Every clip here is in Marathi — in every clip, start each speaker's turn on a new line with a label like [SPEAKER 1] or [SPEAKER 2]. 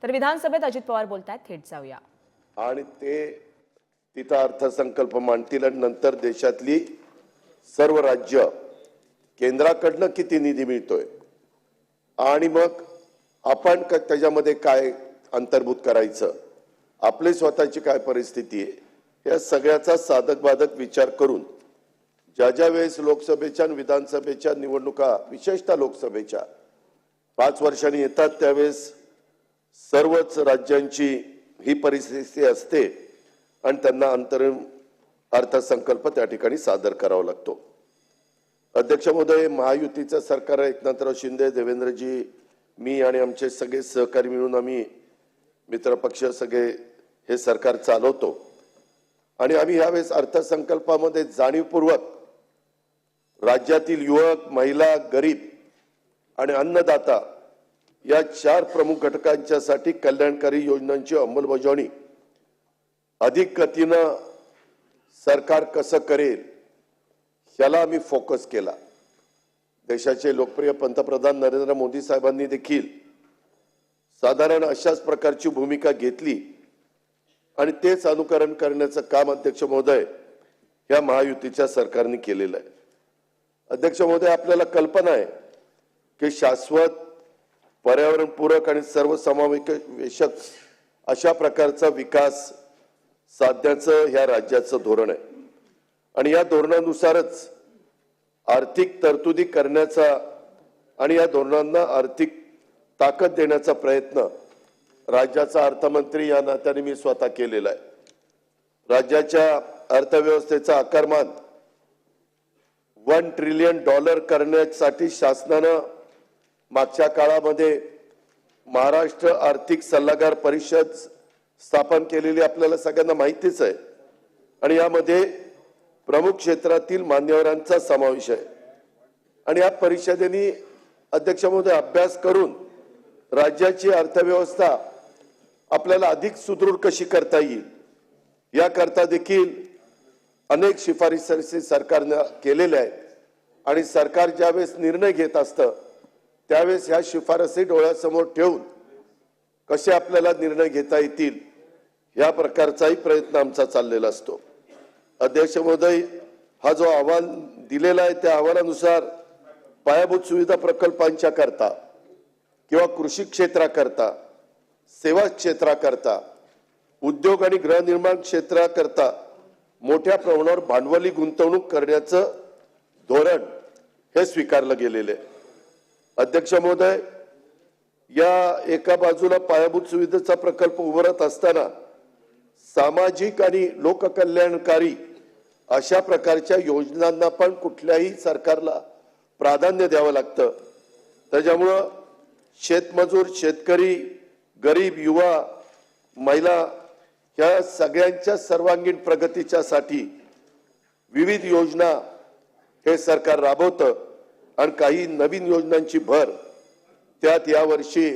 [SPEAKER 1] तर विधानसभेत अजित पवार बोलतायत, थेट जाऊया.
[SPEAKER 2] आणि ते तिथं अर्थसंकल्प मांडतील आणि नंतर देशातली सर्व राज्य केंद्राकडनं किती निधी मिळतोय आणि मग आपण त्याच्यामध्ये काय अंतर्भूत करायचं, आपली स्वतःची काय परिस्थिती आहे, या सगळ्याचा साधक बाधक विचार करून ज्या वेळेस लोकसभेच्या आणि विधानसभेच्या निवडणुका विशेषतः लोकसभेच्या 5 वर्षांनी येतात त्यावेळेस सर्वच राज्यांची ही परिस्थिती असते आणि त्यांना अंतरिम अर्थसंकल्प त्या ठिकाणी सादर करावा लागतो. अध्यक्ष महोदय, महायुतीचं सरकार एकनाथराव शिंदे, देवेंद्रजी, मी आणि आमचे सगळे सहकारी मिळून आम्ही मित्रपक्ष सगळे हे सरकार चालवतो आणि आम्ही यावेळेस अर्थसंकल्पामध्ये जाणीवपूर्वक राज्यातील युवक, महिला, गरीब आणि अन्नदाता या 4 प्रमुख घटकांच्यासाठी कल्याणकारी योजनांची अंमलबजावणी अधिक गतीनं सरकार कसं करेल याला आम्ही फोकस केला. देशाचे लोकप्रिय पंतप्रधान नरेंद्र मोदी साहेबांनी देखील साधारण अशाच प्रकारची भूमिका घेतली आणि तेच अनुकरण करण्याचं काम अध्यक्ष महोदय या महायुतीच्या सरकारने केलेलं आहे. अध्यक्ष महोदय, आपल्याला कल्पना आहे की शाश्वत, पर्यावरणपूरक आणि सर्वसमावेशक अशा प्रकारचा विकास साधण्याचं या राज्याचं धोरण आहे आणि या धोरणानुसारच आर्थिक तरतुदी करण्याचा आणि या धोरणांना आर्थिक ताकद देण्याचा प्रयत्न राज्याचा अर्थमंत्री या नात्याने मी स्वतः केलेला आहे. राज्याच्या अर्थव्यवस्थेचा आकारमान $1 ट्रिलियन करण्यासाठी शासनानं मागच्या काळामध्ये महाराष्ट्र आर्थिक सल्लागार परिषद स्थापन केलेली आपल्याला सगळ्यांना माहितीच आहे आणि यामध्ये प्रमुख क्षेत्रातील मान्यवरांचा समावेश आहे आणि या परिषदेने अध्यक्ष महोदय अभ्यास करून राज्याची अर्थव्यवस्था आपल्याला अधिक सुदृढ कशी करता येईल याकरता देखील अनेक शिफारसी सरकारने केलेल्या आहेत आणि सरकार ज्यावेळेस निर्णय घेत असतं त्यावेळेस ह्या शिफारसी डोळ्यासमोर ठेवून कसे आपल्याला निर्णय घेता येतील या प्रकारचाही प्रयत्न आमचा चाललेला असतो. अध्यक्ष महोदय, हा जो अहवाल दिलेला आहे त्या अहवालानुसार पायाभूत सुविधा प्रकल्पांच्या करता किंवा कृषी क्षेत्राकरता, सेवा क्षेत्राकरता, उद्योग आणि गृहनिर्माण क्षेत्राकरता मोठ्या प्रमाणावर भांडवली गुंतवणूक करण्याचं धोरण हे स्वीकारलं गेलेलं आहे. अध्यक्ष महोदय, या एका बाजूला पायाभूत सुविधेचा प्रकल्प उभारत असताना सामाजिक आणि लोककल्याणकारी अशा प्रकारच्या योजनांना पण कुठल्याही सरकारला प्राधान्य द्यावं लागतं. त्याच्यामुळं शेतमजूर, शेतकरी, गरीब, युवा, महिला या सगळ्यांच्या सर्वांगीण प्रगतीच्यासाठी विविध योजना हे सरकार राबवतं आणि काही नवीन योजनांची भर त्यात यावर्षी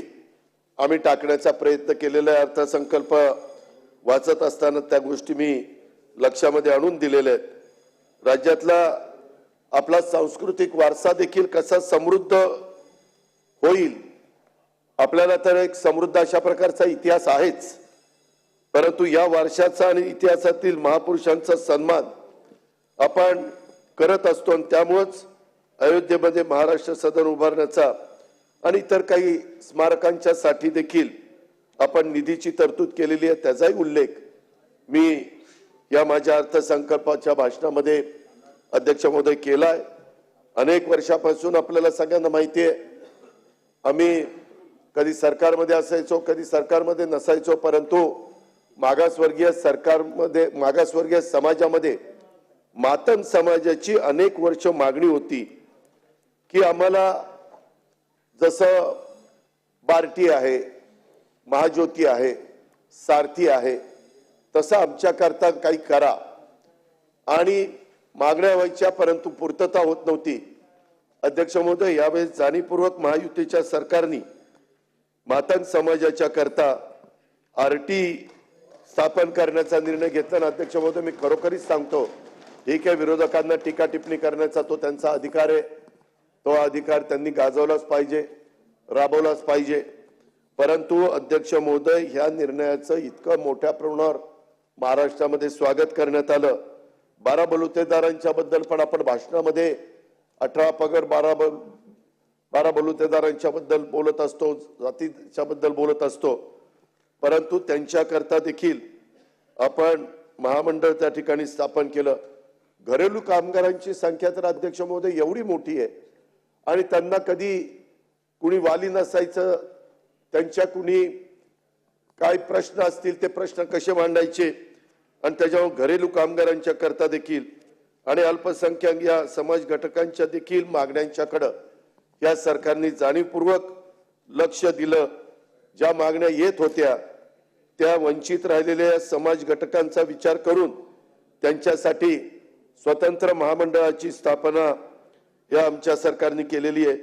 [SPEAKER 2] आम्ही टाकण्याचा प्रयत्न केलेला आहे. अर्थसंकल्प वाचत असताना त्या गोष्टी मी लक्षामध्ये आणून दिलेल्या आहेत. राज्यातला आपला सांस्कृतिक वारसा देखील कसा समृद्ध होईल, आपल्याला तर एक समृद्ध अशा प्रकारचा इतिहास आहेच, परंतु या वारशाचा आणि इतिहासातील महापुरुषांचा सन्मान आपण करत असतो आणि त्यामुळेच अयोध्येमध्ये महाराष्ट्र सदन उभारण्याचा आणि इतर काही स्मारकांच्या साठी देखील आपण निधीची तरतूद केलेली आहे. त्याचाही उल्लेख मी या माझ्या अर्थसंकल्पाच्या भाषणामध्ये अध्यक्ष महोदय केलाय. अनेक वर्षापासून आपल्याला सगळ्यांना माहिती आहे, आम्ही कधी सरकारमध्ये असायचो, कधी सरकारमध्ये नसायचो, परंतु मागासवर्गीय समाजामध्ये मातंग समाजाची अनेक वर्ष मागणी होती की आम्हाला जसं बार्टी आहे, महाज्योती आहे, सारथी आहे तसं आमच्याकरता काही करा आणि मागण्या व्हायच्या परंतु पूर्तता होत नव्हती. अध्यक्ष महोदय, यावेळेस जाणीवपूर्वक महायुतीच्या सरकारने मातंग समाजाच्या करता आरटी स्थापन करण्याचा निर्णय घेतला. अध्यक्ष महोदय, मी खरोखरीच सांगतो, ठीक आहे, विरोधकांना टीका टिप्पणी करण्याचा तो त्यांचा अधिकार आहे, तो अधिकार त्यांनी गाजवलाच पाहिजे, राबवलाच पाहिजे, परंतु अध्यक्ष महोदय, ह्या निर्णयाचं इतकं मोठ्या प्रमाणावर महाराष्ट्रामध्ये स्वागत करण्यात आलं. 12 बलुतेदारांच्या बद्दल पण आपण भाषणामध्ये 18 पगड 12 बलुतेदारांच्या बद्दल बोलत असतो, जातीच्या बद्दल बोलत असतो, परंतु त्यांच्याकरता देखील आपण महामंडळ त्या ठिकाणी स्थापन केलं. घरेलू कामगारांची संख्या तर अध्यक्ष महोदय एवढी मोठी आहे आणि त्यांना कधी कुणी वाली नसायचं, त्यांच्या कुणी काय प्रश्न असतील ते प्रश्न कसे मांडायचे आणि त्याच्यावर घरेलू कामगारांच्या करता देखील आणि अल्पसंख्याक या समाज घटकांच्या देखील मागण्यांच्याकडे या सरकारने जाणीवपूर्वक लक्ष दिलं. ज्या मागण्या येत होत्या त्या वंचित राहिलेल्या समाज घटकांचा विचार करून त्यांच्यासाठी स्वतंत्र महामंडळाची स्थापना या आमच्या सरकारने केलेली आहे.